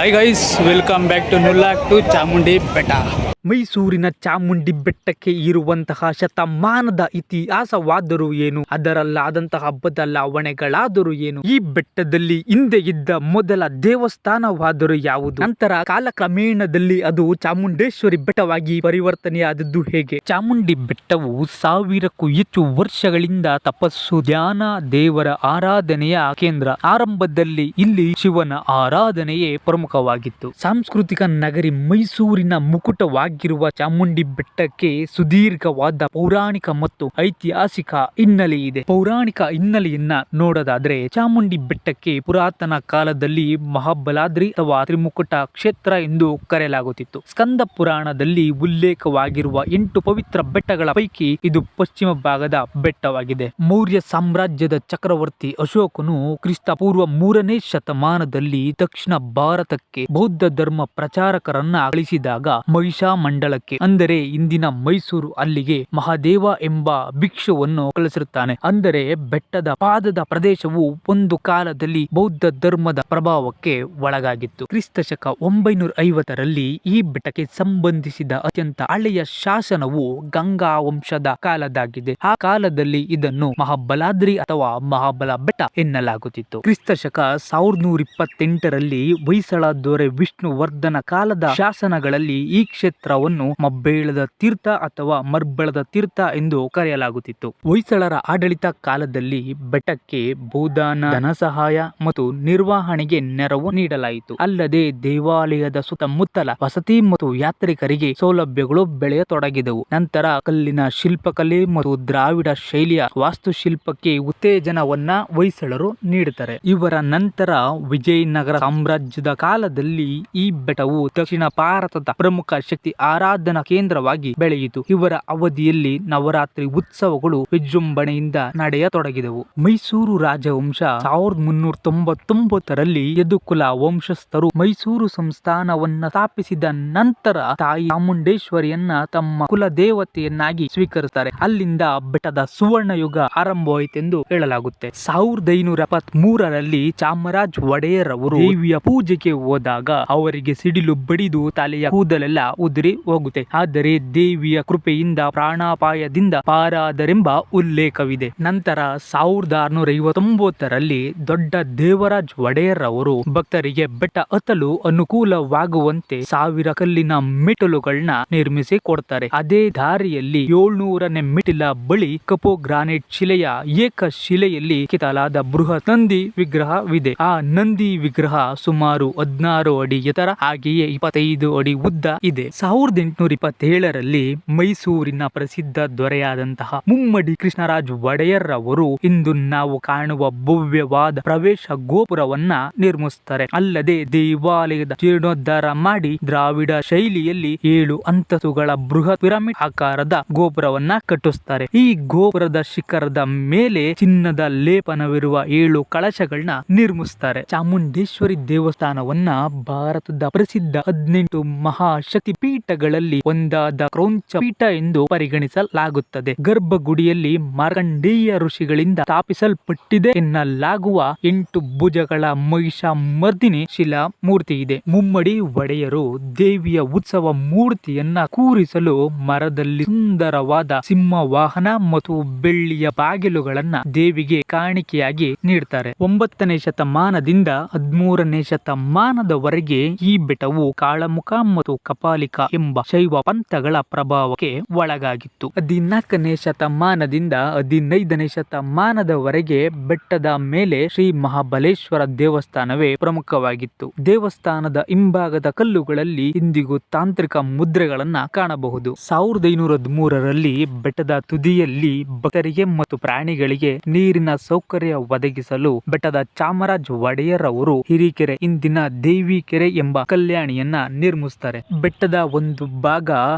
Hi guys, welcome back to ನುಲ್ಲಾಕ್ to Chamundi Betta. ಮೈಸೂರಿನ ಚಾಮುಂಡಿ ಬೆಟ್ಟಕ್ಕೆ ಇರುವಂತಹ ಶತಮಾನದ ಇತಿಹಾಸವಾದರೂ ಏನು, ಅದರಲ್ಲಾದಂತಹ ಬದಲಾವಣೆಗಳಾದರೂ ಏನು, ಈ ಬೆಟ್ಟದಲ್ಲಿ ಹಿಂದೆ ಇದ್ದ ಮೊದಲ ದೇವಸ್ಥಾನವಾದರೂ ಯಾವುದು, ನಂತರ ಕಾಲಕ್ರಮೇಣದಲ್ಲಿ ಅದು ಚಾಮುಂಡೇಶ್ವರಿ ಬೆಟ್ಟವಾಗಿ ಪರಿವರ್ತನೆಯಾದದ್ದು ಹೇಗೆ, ಚಾಮುಂಡಿ ಬೆಟ್ಟವು 1000ಕ್ಕೂ ಹೆಚ್ಚು ವರ್ಷಗಳಿಂದ ತಪಸ್ಸು, ಧ್ಯಾನ, ದೇವರ ಆರಾಧನೆಯ ಕೇಂದ್ರ. ಆರಂಭದಲ್ಲಿ ಇಲ್ಲಿ ಶಿವನ ಆರಾಧನೆಯೇ ಪ್ರಮುಖವಾಗಿತ್ತು. ಸಾಂಸ್ಕೃತಿಕ ನಗರಿ ಮೈಸೂರಿನ ಮುಕುಟವಾಗಿರುವ ಚಾಮುಂಡಿ ಬೆಟ್ಟಕ್ಕೆ ಸುದೀರ್ಘವಾದ ಪೌರಾಣಿಕ ಮತ್ತು ಐತಿಹಾಸಿಕ ಹಿನ್ನೆಲೆ ಇದೆ. ಪೌರಾಣಿಕ ಹಿನ್ನೆಲೆಯನ್ನ ನೋಡೋದಾದ್ರೆ, ಚಾಮುಂಡಿ ಬೆಟ್ಟಕ್ಕೆ ಪುರಾತನ ಕಾಲದಲ್ಲಿ ಮಹಾಬಲಾದ್ರಿ ಅಥವಾ ತ್ರಿಮುಕುಟ ಕ್ಷೇತ್ರ ಎಂದು ಕರೆಯಲಾಗುತ್ತಿತ್ತು. ಸ್ಕಂದ ಪುರಾಣದಲ್ಲಿ ಉಲ್ಲೇಖವಾಗಿರುವ 8 ಪವಿತ್ರ ಬೆಟ್ಟಗಳ ಪೈಕಿ ಇದು ಪಶ್ಚಿಮ ಭಾಗದ ಬೆಟ್ಟವಾಗಿದೆ. ಮೌರ್ಯ ಸಾಮ್ರಾಜ್ಯದ ಚಕ್ರವರ್ತಿ ಅಶೋಕನು ಕ್ರಿಸ್ತ ಪೂರ್ವ 3ನೇ ಶತಮಾನದಲ್ಲಿ ದಕ್ಷಿಣ ಭಾರತಕ್ಕೆ ಬೌದ್ಧ ಧರ್ಮ ಪ್ರಚಾರಕರನ್ನ ಕಳಿಸಿದಾಗ ಮಂಡಲಕ್ಕೆ, ಅಂದರೆ ಇಂದಿನ ಮೈಸೂರು, ಅಲ್ಲಿಗೆ ಮಹಾದೇವ ಎಂಬ ಭಿಕ್ಷುವನ್ನು ಕಳಿಸಿರುತ್ತಾನೆ. ಅಂದರೆ ಬೆಟ್ಟದ ಪಾದದ ಪ್ರದೇಶವು ಒಂದು ಕಾಲದಲ್ಲಿ ಬೌದ್ಧ ಧರ್ಮದ ಪ್ರಭಾವಕ್ಕೆ ಒಳಗಾಗಿತ್ತು. ಕ್ರಿಸ್ತ ಶಕ 950ರಲ್ಲಿ ಈ ಬೆಟ್ಟಕ್ಕೆ ಸಂಬಂಧಿಸಿದ ಅತ್ಯಂತ ಹಳೆಯ ಶಾಸನವು ಗಂಗಾ ವಂಶದ ಕಾಲದಾಗಿದೆ. ಆ ಕಾಲದಲ್ಲಿ ಇದನ್ನು ಮಹಾಬಲಾದ್ರಿ ಅಥವಾ ಮಹಾಬಲ ಬೆಟ್ಟ ಎನ್ನಲಾಗುತ್ತಿತ್ತು. ಕ್ರಿಸ್ತ ಶಕ 1128ರಲ್ಲಿ ಹೊಯ್ಸಳ ದೊರೆ ವಿಷ್ಣುವರ್ಧನ ಕಾಲದ ಶಾಸನಗಳಲ್ಲಿ ಈ ಕ್ಷೇತ್ರವನ್ನು ಮಬ್ಬೇಳದ ತೀರ್ಥ ಅಥವಾ ಮರ್ಬಳದ ತೀರ್ಥ ಎಂದು ಕರೆಯಲಾಗುತ್ತಿತ್ತು. ಹೊಯ್ಸಳರ ಆಡಳಿತ ಕಾಲದಲ್ಲಿ ಬೆಟ್ಟಕ್ಕೆ ಭೂದಾನ, ಧನ ಸಹಾಯ ಮತ್ತು ನಿರ್ವಹಣೆಗೆ ನೆರವು ನೀಡಲಾಯಿತು. ಅಲ್ಲದೆ ದೇವಾಲಯದ ಸುತ್ತಮುತ್ತಲ ವಸತಿ ಮತ್ತು ಯಾತ್ರಿಕರಿಗೆ ಸೌಲಭ್ಯಗಳು ಬೆಳೆಯತೊಡಗಿದವು. ನಂತರ ಕಲ್ಲಿನ ಶಿಲ್ಪಕಲೆ ಮತ್ತು ದ್ರಾವಿಡ ಶೈಲಿಯ ವಾಸ್ತುಶಿಲ್ಪಕ್ಕೆ ಉತ್ತೇಜನವನ್ನ ಹೊಯ್ಸಳರು ನೀಡುತ್ತಾರೆ. ಇವರ ನಂತರ ವಿಜಯನಗರ ಸಾಮ್ರಾಜ್ಯದ ಕಾಲದಲ್ಲಿ ಈ ಬೆಟ್ಟವು ದಕ್ಷಿಣ ಭಾರತದ ಪ್ರಮುಖ ಶಕ್ತಿ ಆರಾಧನಾ ಕೇಂದ್ರವಾಗಿ ಬೆಳೆಯಿತು. ಇವರ ಅವಧಿಯಲ್ಲಿ ನವರಾತ್ರಿ ಉತ್ಸವಗಳು ವಿಜೃಂಭಣೆಯಿಂದ ನಡೆಯತೊಡಗಿದವು. ಮೈಸೂರು ರಾಜವಂಶ 1399ರಲ್ಲಿ ಯದುಕುಲ ವಂಶಸ್ಥರು ಮೈಸೂರು ಸಂಸ್ಥಾನವನ್ನ ಸ್ಥಾಪಿಸಿದ ನಂತರ ತಾಯಿ ಚಾಮುಂಡೇಶ್ವರಿಯನ್ನ ತಮ್ಮ ಕುಲ ದೇವತೆಯನ್ನಾಗಿ ಸ್ವೀಕರಿಸುತ್ತಾರೆ. ಅಲ್ಲಿಂದ ಬೆಟ್ಟದ ಸುವರ್ಣ ಯುಗ ಆರಂಭವಾಯಿತೆಂದು ಹೇಳಲಾಗುತ್ತೆ. 1573ರಲ್ಲಿ ಚಾಮರಾಜ ಒಡೆಯರ್ ಅವರು ದೇವಿಯ ಪೂಜೆಗೆ ಹೋದಾಗ ಅವರಿಗೆ ಸಿಡಿಲು ಬಡಿದು ತಲೆಯ ಕೂದಲೆಲ್ಲ ಉದುರಿ ಹೋಗುತ್ತೆ. ಆದರೆ ದೇವಿಯ ಕೃಪೆಯಿಂದ ಪ್ರಾಣಾಪಾಯದಿಂದ ಪಾರಾದರೆಂಬ ಉಲ್ಲೇಖವಿದೆ. ನಂತರ 1659ರಲ್ಲಿ ದೊಡ್ಡ ದೇವರಾಜ ಒಡೆಯರ್ ಅವರು ಭಕ್ತರಿಗೆ ಬೆಟ್ಟ ಹತ್ತಲು ಅನುಕೂಲವಾಗುವಂತೆ 1000 ಕಲ್ಲಿನ ಮೆಟ್ಟಿಲುಗಳನ್ನ ನಿರ್ಮಿಸಿ ಕೊಡ್ತಾರೆ. ಅದೇ ದಾರಿಯಲ್ಲಿ 700ನೇ ಮೆಟ್ಟಿಲ ಬಳಿ ಕಪ್ಪು ಗ್ರಾನೈಟ್ ಶಿಲೆಯ ಏಕಶಿಲೆಯಲ್ಲಿ ಕೆತ್ತಲಾದ ಬೃಹತ್ ನಂದಿ ವಿಗ್ರಹವಿದೆ. ಆ ನಂದಿ ವಿಗ್ರಹ ಸುಮಾರು 16 ಅಡಿ ಎತ್ತರ, ಹಾಗೆಯೇ 25 ಅಡಿ ಉದ್ದ ಇದೆ. 1827ರಲ್ಲಿ ಮೈಸೂರಿನ ಪ್ರಸಿದ್ಧ ದೊರೆಯಾದಂತಹ ಮುಮ್ಮಡಿ ಕೃಷ್ಣರಾಜ ಒಡೆಯರ್ ಅವರು ಇಂದು ನಾವು ಕಾಣುವ ಭವ್ಯವಾದ ಪ್ರವೇಶ ಗೋಪುರವನ್ನ ನಿರ್ಮಿಸುತ್ತಾರೆ. ಅಲ್ಲದೆ ದೇವಾಲಯದ ಜೀರ್ಣೋದ್ಧಾರ ಮಾಡಿ ದ್ರಾವಿಡ ಶೈಲಿಯಲ್ಲಿ 7 ಅಂತಸ್ತುಗಳ ಬೃಹತ್ ಪಿರಮಿಡ್ ಆಕಾರದ ಗೋಪುರವನ್ನ ಕಟ್ಟಿಸುತ್ತಾರೆ. ಈ ಗೋಪುರದ ಶಿಖರದ ಮೇಲೆ ಚಿನ್ನದ ಲೇಪನವಿರುವ 7 ಕಳಶಗಳನ್ನ ನಿರ್ಮಿಸುತ್ತಾರೆ. ಚಾಮುಂಡೇಶ್ವರಿ ದೇವಸ್ಥಾನವನ್ನ ಭಾರತದ ಪ್ರಸಿದ್ಧ 18 ಮಹಾಶಕ್ತಿ ಪೀಠಗಳಲ್ಲಿ ಒಂದಾದ ಕ್ರೌಂಚ ಪೀಠ ಎಂದು ಪರಿಗಣಿಸಲಾಗುತ್ತದೆ. ಗರ್ಭಗುಡಿಯಲ್ಲಿ ಮಾರ್ಕಂಡೇಯ ಋಷಿಗಳಿಂದ ಸ್ಥಾಪಿಸಲ್ಪಟ್ಟಿದೆ ಎನ್ನಲಾಗುವ 8 ಭುಜಗಳ ಮಹಿಷ ಮರ್ದಿನಿ ಶಿಲಾ ಮೂರ್ತಿ ಇದೆ. ಮುಮ್ಮಡಿ ಒಡೆಯರು ದೇವಿಯ ಉತ್ಸವ ಮೂರ್ತಿಯನ್ನ ಕೂರಿಸಲು ಮರದಲ್ಲಿ ಸುಂದರವಾದ ಸಿಂಹ ವಾಹನ ಮತ್ತು ಬೆಳ್ಳಿಯ ಬಾಗಿಲುಗಳನ್ನ ದೇವಿಗೆ ಕಾಣಿಕೆಯಾಗಿ ನೀಡುತ್ತಾರೆ. 9ನೇ ಶತಮಾನದಿಂದ 13ನೇ ಶತಮಾನದವರೆಗೆ ಈ ಬೆಟ್ಟವು ಕಾಳಮುಖ ಮತ್ತು ಕಪಾಲಿಕ ಎಂಬ ಶೈವ ಪಂಥಗಳ ಪ್ರಭಾವಕ್ಕೆ ಒಳಗಾಗಿತ್ತು. 14ನೇ ಶತಮಾನದಿಂದ 15ನೇ ಶತಮಾನದವರೆಗೆ ಬೆಟ್ಟದ ಮೇಲೆ ಶ್ರೀ ಮಹಾಬಲೇಶ್ವರ ದೇವಸ್ಥಾನವೇ ಪ್ರಮುಖವಾಗಿತ್ತು. ದೇವಸ್ಥಾನದ ಹಿಂಭಾಗದ ಕಲ್ಲುಗಳಲ್ಲಿ ಇಂದಿಗೂ ತಾಂತ್ರಿಕ ಮುದ್ರೆಗಳನ್ನ ಕಾಣಬಹುದು. 1513ರಲ್ಲಿ ಬೆಟ್ಟದ ತುದಿಯಲ್ಲಿ ಭಕ್ತರಿಗೆ ಮತ್ತು ಪ್ರಾಣಿಗಳಿಗೆ ನೀರಿನ ಸೌಕರ್ಯ ಒದಗಿಸಲು ಬೆಟ್ಟದ ಚಾಮರಾಜ ಒಡೆಯರ್ ಅವರು ಹಿರಿಕೆರೆ, ಇಂದಿನ ದೇವಿ ಕೆರೆ ಎಂಬ ಕಲ್ಯಾಣಿಯನ್ನ ನಿರ್ಮಿಸುತ್ತಾರೆ. ಬೆಟ್ಟದ ಒಂದು ಭಾಗ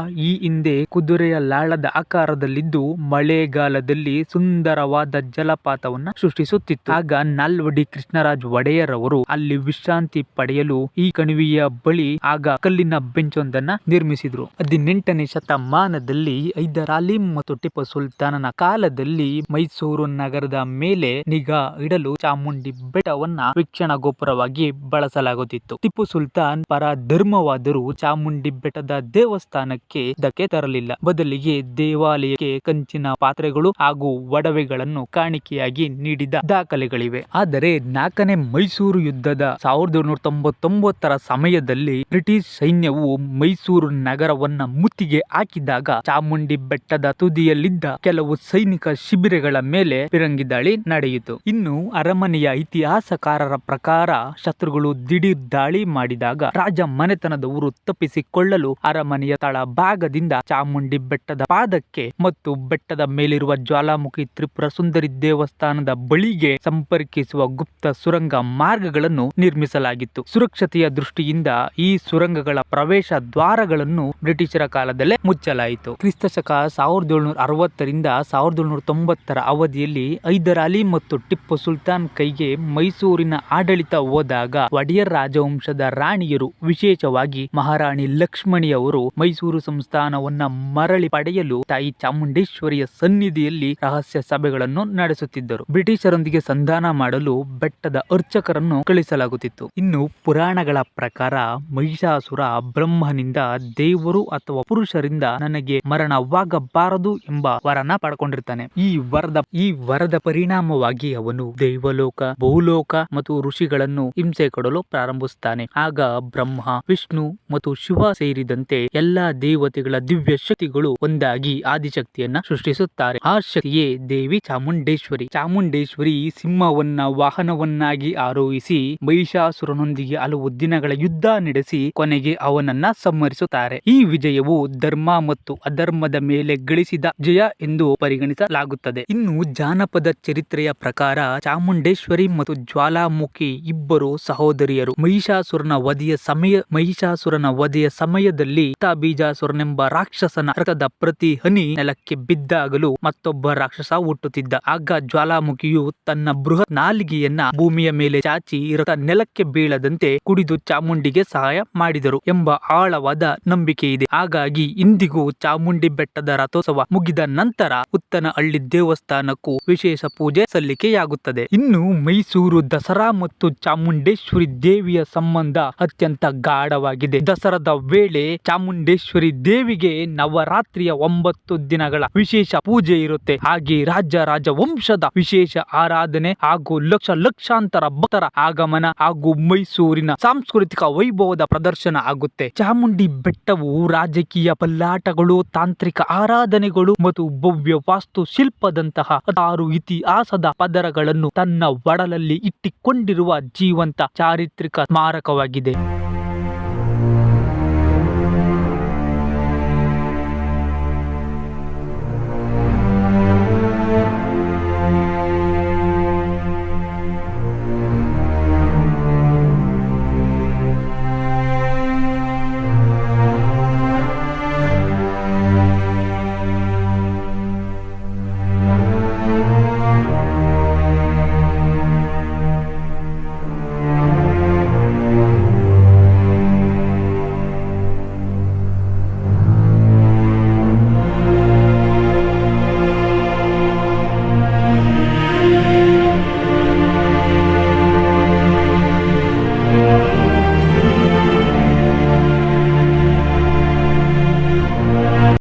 ಈ ಹಿಂದೆ ಕುದುರೆಯ ಲಾಳದ ಆಕಾರದಲ್ಲಿದ್ದು ಮಳೆಗಾಲದಲ್ಲಿ ಸುಂದರವಾದ ಜಲಪಾತವನ್ನ ಸೃಷ್ಟಿಸುತ್ತಿತ್ತು. ಆಗ ನಾಲ್ವಡಿ ಕೃಷ್ಣರಾಜ ಒಡೆಯರ್ ಅವರು ಅಲ್ಲಿ ವಿಶ್ರಾಂತಿ ಪಡೆಯಲು ಈ ಕಣಿವೆಯ ಬಳಿ ಆಗ ಕಲ್ಲಿನ ಬೆಂಚೊಂದನ್ನ ನಿರ್ಮಿಸಿದ್ರು. 18ನೇ ಶತಮಾನದಲ್ಲಿ ಹೈದರಾಲಿ ಮತ್ತು ಟಿಪ್ಪು ಸುಲ್ತಾನನ ಕಾಲದಲ್ಲಿ ಮೈಸೂರು ನಗರದ ಮೇಲೆ ನಿಗಾ ಇಡಲು ಚಾಮುಂಡಿ ಬೆಟ್ಟವನ್ನ ವೀಕ್ಷಣಾ ಗೋಪುರವಾಗಿ ಬಳಸಲಾಗುತ್ತಿತ್ತು. ಟಿಪ್ಪು ಸುಲ್ತಾನ್ ಪರ ಧರ್ಮವಾದರೂ ಚಾಮುಂಡಿ ಬೆಟ್ಟದ ದೇವಸ್ಥಾನಕ್ಕೆ ಧಕ್ಕೆ ತರಲಿಲ್ಲ. ಬದಲಿಗೆ ದೇವಾಲಯಕ್ಕೆ ಕಂಚಿನ ಪಾತ್ರೆಗಳು ಹಾಗೂ ಒಡವೆಗಳನ್ನು ಕಾಣಿಕೆಯಾಗಿ ನೀಡಿದ ದಾಖಲೆಗಳಿವೆ. ಆದರೆ 4ನೇ ಮೈಸೂರು ಯುದ್ಧದ 1799ರ ಸಮಯದಲ್ಲಿ ಬ್ರಿಟಿಷ್ ಸೈನ್ಯವು ಮೈಸೂರು ನಗರವನ್ನ ಮುತ್ತಿಗೆ ಹಾಕಿದಾಗ ಚಾಮುಂಡಿ ಬೆಟ್ಟದ ತುದಿಯಲ್ಲಿದ್ದ ಕೆಲವು ಸೈನಿಕ ಶಿಬಿರಗಳ ಮೇಲೆ ಫಿರಂಗಿ ದಾಳಿ ನಡೆಯಿತು. ಇನ್ನು ಅರಮನೆಯ ಇತಿಹಾಸಕಾರರ ಪ್ರಕಾರ ಶತ್ರುಗಳು ದಿಢೀರ್ ದಾಳಿ ಮಾಡಿದಾಗ ರಾಜ ಮನೆತನದವರು ತಪ್ಪಿಸಿಕೊಳ್ಳಲು ಅರಮನೆಯ ತಳ ಭಾಗದಿಂದ ಚಾಮುಂಡಿ ಬೆಟ್ಟದ ಪಾದಕ್ಕೆ ಮತ್ತು ಬೆಟ್ಟದ ಮೇಲಿರುವ ಜ್ವಾಲಾಮುಖಿ ತ್ರಿಪುರ ಸುಂದರಿ ದೇವಸ್ಥಾನದ ಬಳಿಗೆ ಸಂಪರ್ಕಿಸುವ ಗುಪ್ತ ಸುರಂಗ ಮಾರ್ಗಗಳನ್ನು ನಿರ್ಮಿಸಲಾಗಿತ್ತು. ಸುರಕ್ಷತೆಯ ದೃಷ್ಟಿಯಿಂದ ಈ ಸುರಂಗಗಳ ಪ್ರವೇಶ ದ್ವಾರಗಳನ್ನು ಬ್ರಿಟಿಷರ ಕಾಲದಲ್ಲೇ ಮುಚ್ಚಲಾಯಿತು. ಕ್ರಿಸ್ತಶಕ 1760ರಿಂದ 1790ರ ಅವಧಿಯಲ್ಲಿ ಹೈದರಾಲಿ ಮತ್ತು ಟಿಪ್ಪು ಸುಲ್ತಾನ್ ಕೈಗೆ ಮೈಸೂರಿನ ಆಡಳಿತ ಹೋದಾಗ ಒಡೆಯರ್ ರಾಜವಂಶದ ರಾಣಿಯರು, ವಿಶೇಷವಾಗಿ ಮಹಾರಾಣಿ ಲಕ್ಷ್ಮಣಿಯವರು ಮೈಸೂರು ಸಂಸ್ಥಾನವನ್ನ ಮರಳಿ ಪಡೆಯಲು ತಾಯಿ ಚಾಮುಂಡೇಶ್ವರಿಯ ಸನ್ನಿಧಿಯಲ್ಲಿ ರಹಸ್ಯ ಸಭೆಗಳನ್ನು ನಡೆಸುತ್ತಿದ್ದರು. ಬ್ರಿಟಿಷರೊಂದಿಗೆ ಸಂಧಾನ ಮಾಡಲು ಬೆಟ್ಟದ ಅರ್ಚಕರನ್ನು ಕಳಿಸಲಾಗುತ್ತಿತ್ತು. ಇನ್ನು ಪುರಾಣಗಳ ಪ್ರಕಾರ ಮಹಿಷಾಸುರ ಬ್ರಹ್ಮನಿಂದ ದೇವರು ಅಥವಾ ಪುರುಷರಿಂದ ನನಗೆ ಮರಣವಾಗಬಾರದು ಎಂಬ ವರನ ಪಡ್ಕೊಂಡಿರ್ತಾನೆ. ಈ ವರದ ಪರಿಣಾಮವಾಗಿ ಅವನು ದೇವಲೋಕ, ಭೂಲೋಕ ಮತ್ತು ಋಷಿಗಳನ್ನು ಹಿಂಸೆ ಕೊಡಲು ಪ್ರಾರಂಭಿಸುತ್ತಾನೆ. ಆಗ ಬ್ರಹ್ಮ, ವಿಷ್ಣು ಮತ್ತು ಶಿವ ಸೇರಿದಂತೆ ಎಲ್ಲಾ ದೇವತೆಗಳ ದಿವ್ಯ ಶಕ್ತಿಗಳು ಒಂದಾಗಿ ಆದಿಶಕ್ತಿಯನ್ನ ಸೃಷ್ಟಿಸುತ್ತಾರೆ. ಆ ಶಕ್ತಿಯೇ ದೇವಿ ಚಾಮುಂಡೇಶ್ವರಿ. ಚಾಮುಂಡೇಶ್ವರಿ ಸಿಂಹವನ್ನ ವಾಹನವನ್ನಾಗಿ ಆರೋಹಿಸಿ ಮಹಿಷಾಸುರನೊಂದಿಗೆ ಹಲವು ದಿನಗಳ ಯುದ್ಧ ನಡೆಸಿ ಕೊನೆಗೆ ಅವನನ್ನ ಸಂಹರಿಸುತ್ತಾರೆ. ಈ ವಿಜಯವು ಧರ್ಮ ಮತ್ತು ಅಧರ್ಮದ ಮೇಲೆ ಗಳಿಸಿದ ಜಯ ಎಂದು ಪರಿಗಣಿಸಲಾಗುತ್ತದೆ. ಇನ್ನು ಜಾನಪದ ಚರಿತ್ರೆಯ ಪ್ರಕಾರ ಚಾಮುಂಡೇಶ್ವರಿ ಮತ್ತು ಜ್ವಾಲಾಮುಖಿ ಇಬ್ಬರು ಸಹೋದರಿಯರು. ಮಹಿಷಾಸುರನ ವಧೆಯ ಸಮಯದಲ್ಲಿ ಬೀಜಾಸುರನೆಂಬ ರಾಕ್ಷಸನ ರಕ್ತದ ಪ್ರತಿ ಹನಿ ನೆಲಕ್ಕೆ ಬಿದ್ದಾಗಲೂ ಮತ್ತೊಬ್ಬ ರಾಕ್ಷಸ ಹುಟ್ಟುತ್ತಿದ್ದ. ಆಗ ಜ್ವಾಲಾಮುಖಿಯು ತನ್ನ ಬೃಹತ್ ನಾಲಿಗೆಯನ್ನ ಭೂಮಿಯ ಮೇಲೆ ಚಾಚಿ ರಕ್ತ ನೆಲಕ್ಕೆ ಬೀಳದಂತೆ ಕುಡಿದು ಚಾಮುಂಡಿಗೆ ಸಹಾಯ ಮಾಡಿದರು ಎಂಬ ಆಳವಾದ ನಂಬಿಕೆ ಇದೆ. ಹಾಗಾಗಿ ಇಂದಿಗೂ ಚಾಮುಂಡಿ ಬೆಟ್ಟದ ರಥೋತ್ಸವ ಮುಗಿದ ನಂತರ ಉತ್ತನಹಳ್ಳಿ ದೇವಸ್ಥಾನಕ್ಕೂ ವಿಶೇಷ ಪೂಜೆ ಸಲ್ಲಿಕೆಯಾಗುತ್ತದೆ. ಇನ್ನು ಮೈಸೂರು ದಸರಾ ಮತ್ತು ಚಾಮುಂಡೇಶ್ವರಿ ದೇವಿಯ ಸಂಬಂಧ ಅತ್ಯಂತ ಗಾಢವಾಗಿದೆ. ದಸರಾದ ವೇಳೆ ಚಾಮುಂಡೇಶ್ವರಿ ದೇವಿಗೆ ನವರಾತ್ರಿಯ 9 ದಿನಗಳ ವಿಶೇಷ ಪೂಜೆ ಇರುತ್ತೆ. ಹಾಗೆ ರಾಜವಂಶದ ವಿಶೇಷ ಆರಾಧನೆ ಹಾಗೂ ಲಕ್ಷಾಂತರ ಭಕ್ತರ ಆಗಮನ ಹಾಗೂ ಮೈಸೂರಿನ ಸಾಂಸ್ಕೃತಿಕ ವೈಭವದ ಪ್ರದರ್ಶನ ಆಗುತ್ತೆ. ಚಾಮುಂಡಿ ಬೆಟ್ಟವು ರಾಜಕೀಯ ಪಲ್ಲಾಟಗಳು, ತಾಂತ್ರಿಕ ಆರಾಧನೆಗಳು ಮತ್ತು ಭವ್ಯ ವಾಸ್ತು ಶಿಲ್ಪದಂತಹ 6 ಇತಿಹಾಸದ ಪದರಗಳನ್ನು ತನ್ನ ಒಡಲಲ್ಲಿ ಇಟ್ಟಿಕೊಂಡಿರುವ ಜೀವಂತ ಚಾರಿತ್ರಿಕ ಸ್ಮಾರಕವಾಗಿದೆ.